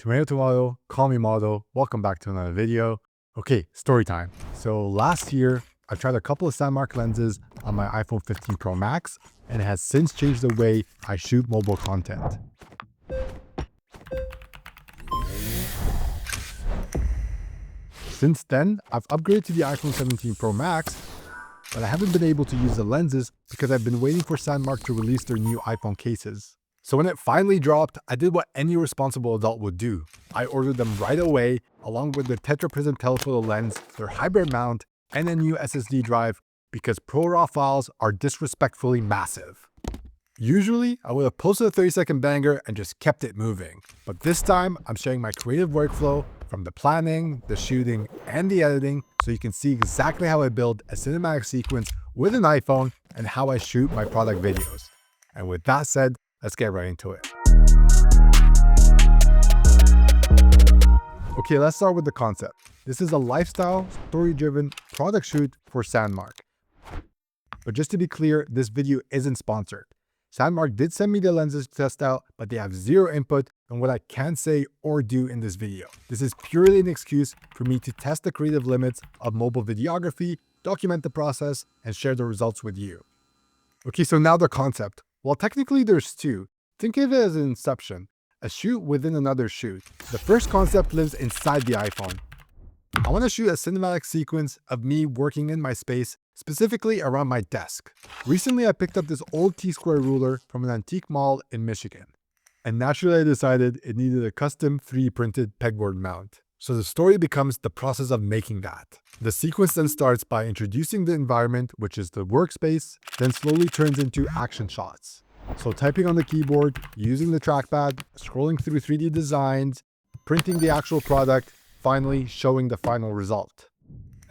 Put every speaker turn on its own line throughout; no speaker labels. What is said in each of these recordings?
Tomato, call me Model. Welcome back to another video. Okay, story time. So last year, I tried a couple of SANDMARC lenses on my iPhone 15 Pro Max, and it has since changed the way I shoot mobile content. Since then, I've upgraded to the iPhone 17 Pro Max, but I haven't been able to use the lenses because I've been waiting for SANDMARC to release their new iPhone cases. So when it finally dropped, I did what any responsible adult would do. I ordered them right away, along with their tetraprism telephoto lens, their hybrid mount, and a new SSD drive, because ProRAW files are disrespectfully massive. Usually, I would have posted a 30-second banger and just kept it moving. But this time, I'm sharing my creative workflow from the planning, the shooting, and the editing, so you can see exactly how I build a cinematic sequence with an iPhone and how I shoot my product videos. And with that said, let's get right into it. Okay, let's start with the concept. This is a lifestyle, story-driven product shoot for SANDMARC. But just to be clear, this video isn't sponsored. SANDMARC did send me the lenses to test out, but they have zero input on what I can say or do in this video. This is purely an excuse for me to test the creative limits of mobile videography, document the process, and share the results with you. Okay, so now the concept. Well, technically there's two. Think of it as an inception, a shoot within another shoot. The first concept lives inside the iPhone. I want to shoot a cinematic sequence of me working in my space, specifically around my desk. Recently, I picked up this old T-square ruler from an antique mall in Michigan. And naturally, I decided it needed a custom 3D printed pegboard mount. So the story becomes the process of making that. The sequence then starts by introducing the environment, which is the workspace, then slowly turns into action shots. So typing on the keyboard, using the trackpad, scrolling through 3D designs, printing the actual product, finally showing the final result.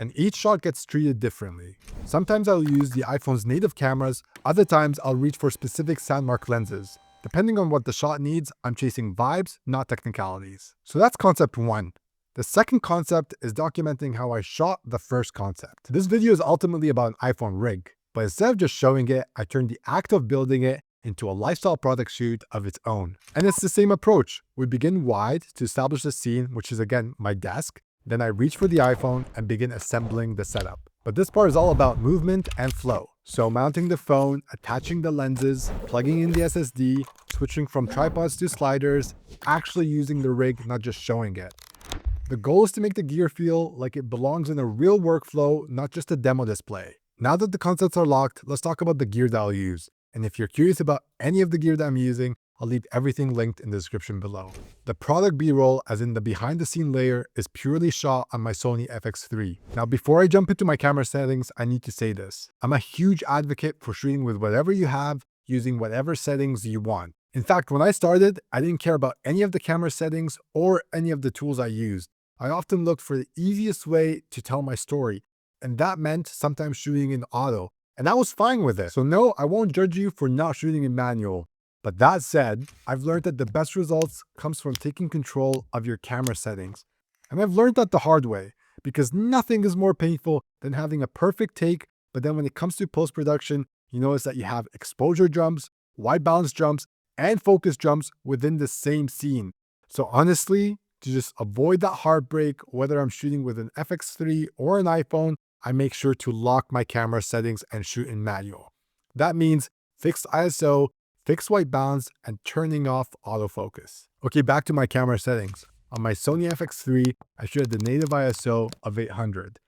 And each shot gets treated differently. Sometimes I'll use the iPhone's native cameras, other times I'll reach for specific SANDMARC lenses. Depending on what the shot needs, I'm chasing vibes, not technicalities. So that's concept one. The second concept is documenting how I shot the first concept. This video is ultimately about an iPhone rig, but instead of just showing it, I turned the act of building it into a lifestyle product shoot of its own. And it's the same approach. We begin wide to establish the scene, which is again my desk. Then I reach for the iPhone and begin assembling the setup. But this part is all about movement and flow. So mounting the phone, attaching the lenses, plugging in the SSD, switching from tripods to sliders, actually using the rig, not just showing it. The goal is to make the gear feel like it belongs in a real workflow, not just a demo display. Now that the concepts are locked, let's talk about the gear that I'll use. And if you're curious about any of the gear that I'm using, I'll leave everything linked in the description below. The product B-roll, as in the behind the scene layer, is purely shot on my Sony FX3. Now, before I jump into my camera settings, I need to say this. I'm a huge advocate for shooting with whatever you have, using whatever settings you want. In fact, when I started, I didn't care about any of the camera settings or any of the tools I used. I often looked for the easiest way to tell my story, and that meant sometimes shooting in auto. And I was fine with it. So no, I won't judge you for not shooting in manual. But that said, I've learned that the best results comes from taking control of your camera settings. And I've learned that the hard way, because nothing is more painful than having a perfect take, but then when it comes to post-production, you notice that you have exposure jumps, white balance jumps, and focus jumps within the same scene. So honestly, to just avoid that heartbreak, whether I'm shooting with an FX3 or an iPhone, I make sure to lock my camera settings and shoot in manual. That means fixed ISO, fixed white balance, and turning off autofocus. Okay, back to my camera settings. On my Sony FX3, I shoot at the native ISO of 800,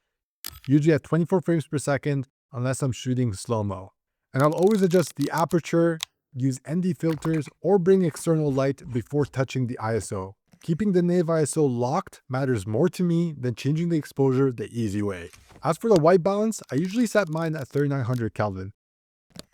usually at 24 frames per second, unless I'm shooting slow-mo. And I'll always adjust the aperture, use ND filters, or bring external light before touching the ISO. Keeping the native ISO locked matters more to me than changing the exposure the easy way. As for the white balance, I usually set mine at 3900 Kelvin.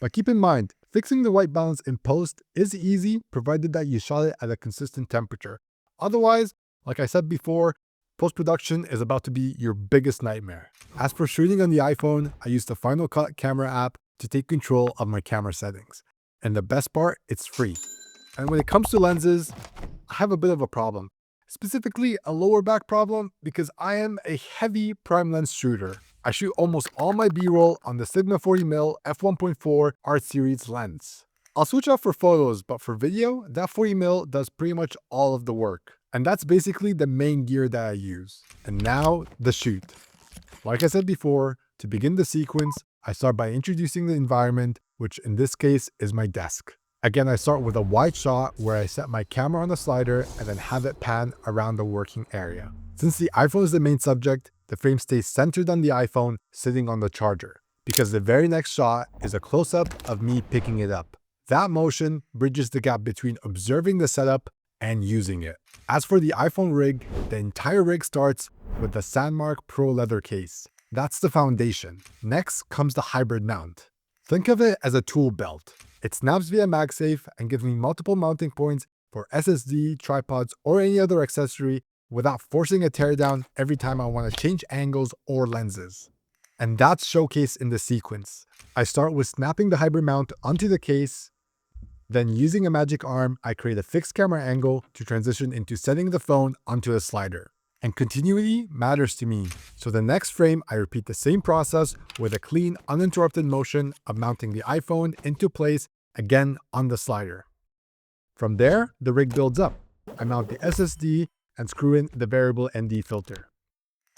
But keep in mind, fixing the white balance in post is easy, provided that you shot it at a consistent temperature. Otherwise, like I said before, post-production is about to be your biggest nightmare. As for shooting on the iPhone, I use the Final Cut camera app to take control of my camera settings. And the best part, it's free. And when it comes to lenses, I have a bit of a problem. Specifically, a lower back problem, because I am a heavy prime lens shooter. I shoot almost all my B-roll on the Sigma 40mm f1.4 Art Series lens. I'll switch out for photos, but for video, that 40mm does pretty much all of the work. And that's basically the main gear that I use. And now the shoot. Like I said before, to begin the sequence, I start by introducing the environment, which in this case is my desk. Again, I start with a wide shot where I set my camera on the slider and then have it pan around the working area. Since the iPhone is the main subject, the frame stays centered on the iPhone sitting on the charger, because the very next shot is a close-up of me picking it up. That motion bridges the gap between observing the setup and using it. As for the iPhone rig, the entire rig starts with the SANDMARC Pro leather case. That's the foundation. Next comes the hybrid mount. Think of it as a tool belt. It snaps via MagSafe and gives me multiple mounting points for SSD, tripods, or any other accessory without forcing a teardown every time I want to change angles or lenses. And that's showcased in the sequence. I start with snapping the hybrid mount onto the case. Then using a magic arm, I create a fixed camera angle to transition into setting the phone onto a slider. And continuity matters to me. So the next frame, I repeat the same process with a clean, uninterrupted motion of mounting the iPhone into place, again on the slider. From there, the rig builds up. I mount the SSD and screw in the variable ND filter.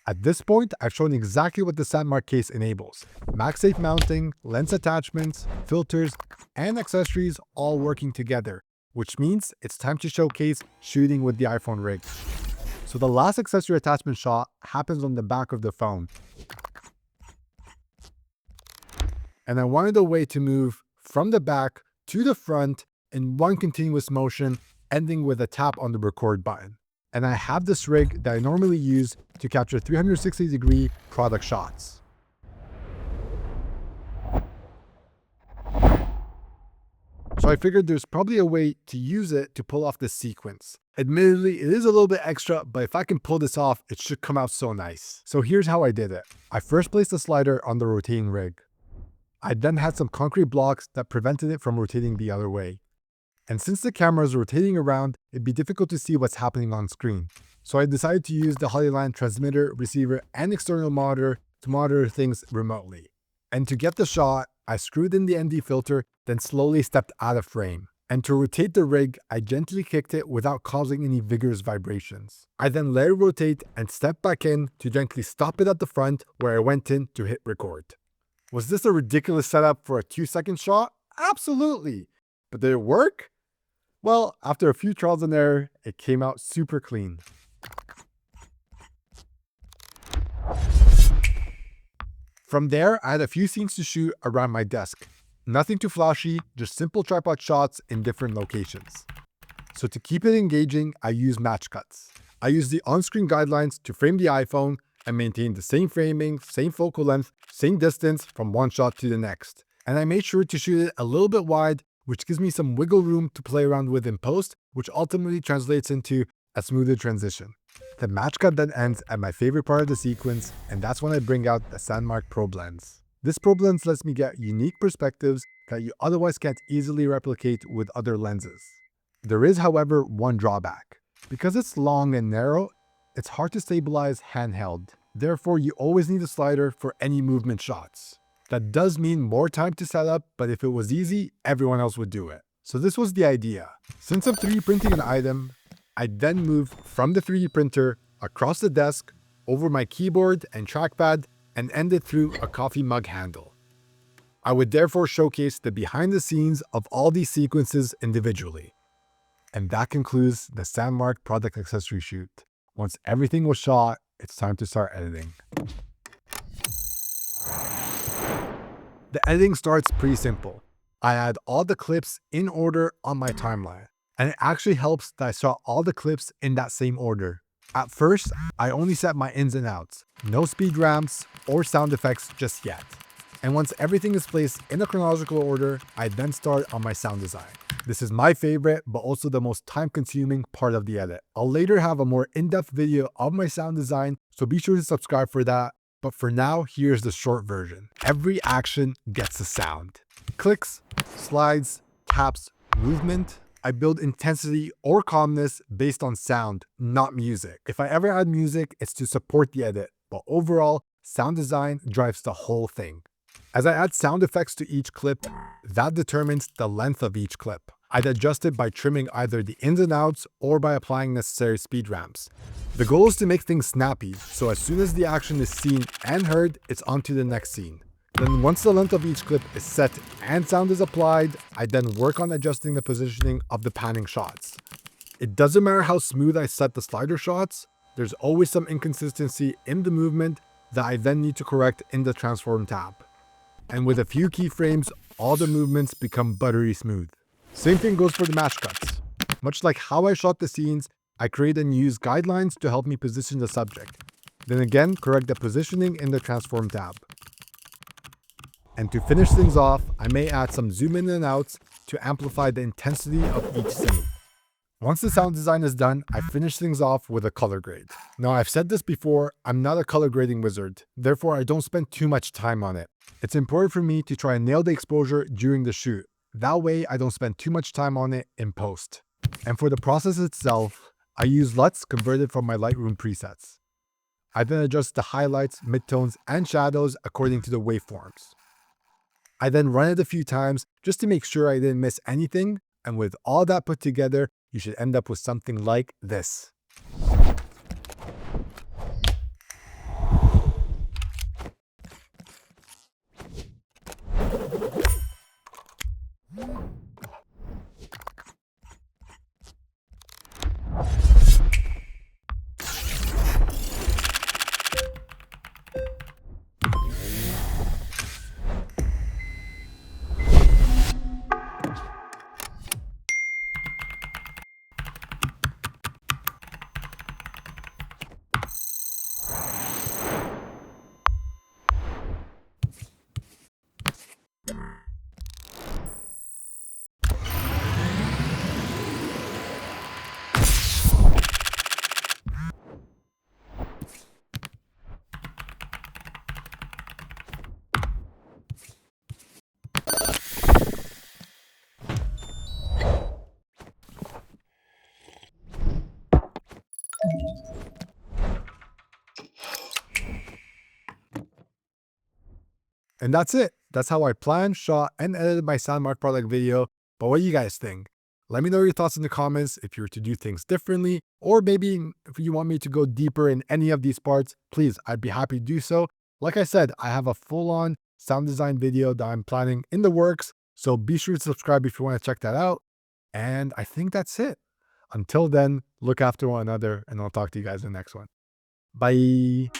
At this point, I've shown exactly what the SANDMARC case enables. MagSafe mounting, lens attachments, filters, and accessories all working together, which means it's time to showcase shooting with the iPhone rig. So the last accessory attachment shot happens on the back of the phone. And I wanted a way to move from the back to the front in one continuous motion, ending with a tap on the record button. And I have this rig that I normally use to capture 360-degree product shots. So I figured there's probably a way to use it to pull off this sequence. Admittedly, it is a little bit extra, but if I can pull this off, it should come out so nice. So here's how I did it. I first placed the slider on the rotating rig. I then had some concrete blocks that prevented it from rotating the other way. And since the camera is rotating around, it'd be difficult to see what's happening on screen. So I decided to use the Hollyland transmitter, receiver, and external monitor to monitor things remotely. And to get the shot, I screwed in the ND filter, then slowly stepped out of frame. And to rotate the rig, I gently kicked it without causing any vigorous vibrations. I then let it rotate and stepped back in to gently stop it at the front where I went in to hit record. Was this a ridiculous setup for a 2-second shot? Absolutely! But did it work? Well, after a few trials and error, it came out super clean. From there, I had a few scenes to shoot around my desk. Nothing too flashy, just simple tripod shots in different locations. So to keep it engaging, I use match cuts. I use the on-screen guidelines to frame the iPhone and maintain the same framing, same focal length, same distance from one shot to the next. And I made sure to shoot it a little bit wide, which gives me some wiggle room to play around with in post, which ultimately translates into a smoother transition. The match cut then ends at my favorite part of the sequence, and that's when I bring out the SANDMARC Probe Lens. This probe lens lets me get unique perspectives that you otherwise can't easily replicate with other lenses. There is, however, one drawback. Because it's long and narrow, it's hard to stabilize handheld. Therefore, you always need a slider for any movement shots. That does mean more time to set up, but if it was easy, everyone else would do it. So this was the idea. Since I'm 3D printing an item, I then move from the 3D printer across the desk, over my keyboard and trackpad, and end it through a coffee mug handle. I would therefore showcase the behind the scenes of all these sequences individually. And that concludes the SANDMARC product accessory shoot. Once everything was shot, it's time to start editing. The editing starts pretty simple. I add all the clips in order on my timeline. And it actually helps that I saw all the clips in that same order. At first, I only set my ins and outs. No speed ramps or sound effects just yet. And once everything is placed in a chronological order, I then start on my sound design. This is my favorite, but also the most time-consuming part of the edit. I'll later have a more in-depth video of my sound design, so be sure to subscribe for that. But for now, here's the short version. Every action gets a sound. Clicks, slides, taps, movement. I build intensity or calmness based on sound, not music. If I ever add music, it's to support the edit, but overall, sound design drives the whole thing. As I add sound effects to each clip, that determines the length of each clip. I'd adjust it by trimming either the ins and outs or by applying necessary speed ramps. The goal is to make things snappy, so as soon as the action is seen and heard, it's on to the next scene. Then once the length of each clip is set and sound is applied, I then work on adjusting the positioning of the panning shots. It doesn't matter how smooth I set the slider shots, there's always some inconsistency in the movement that I then need to correct in the transform tab. And with a few keyframes, all the movements become buttery smooth. Same thing goes for the match cuts. Much like how I shot the scenes, I create and use guidelines to help me position the subject. Then again, correct the positioning in the transform tab. And to finish things off, I may add some zoom in and outs to amplify the intensity of each scene. Once the sound design is done, I finish things off with a color grade. Now, I've said this before, I'm not a color grading wizard, therefore I don't spend too much time on it. It's important for me to try and nail the exposure during the shoot. That way, I don't spend too much time on it in post. And for the process itself, I use LUTs converted from my Lightroom presets. I then adjust the highlights, midtones, and shadows according to the waveforms. I then run it a few times just to make sure I didn't miss anything, and with all that put together, you should end up with something like this. And that's it. That's how I planned, shot, and edited my SANDMARC product video. But what do you guys think? Let me know your thoughts in the comments if you were to do things differently, or maybe if you want me to go deeper in any of these parts, please, I'd be happy to do so. Like I said, I have a full-on sound design video that I'm planning in the works, so be sure to subscribe if you want to check that out. And I think that's it. Until then, look after one another, and I'll talk to you guys in the next one. Bye.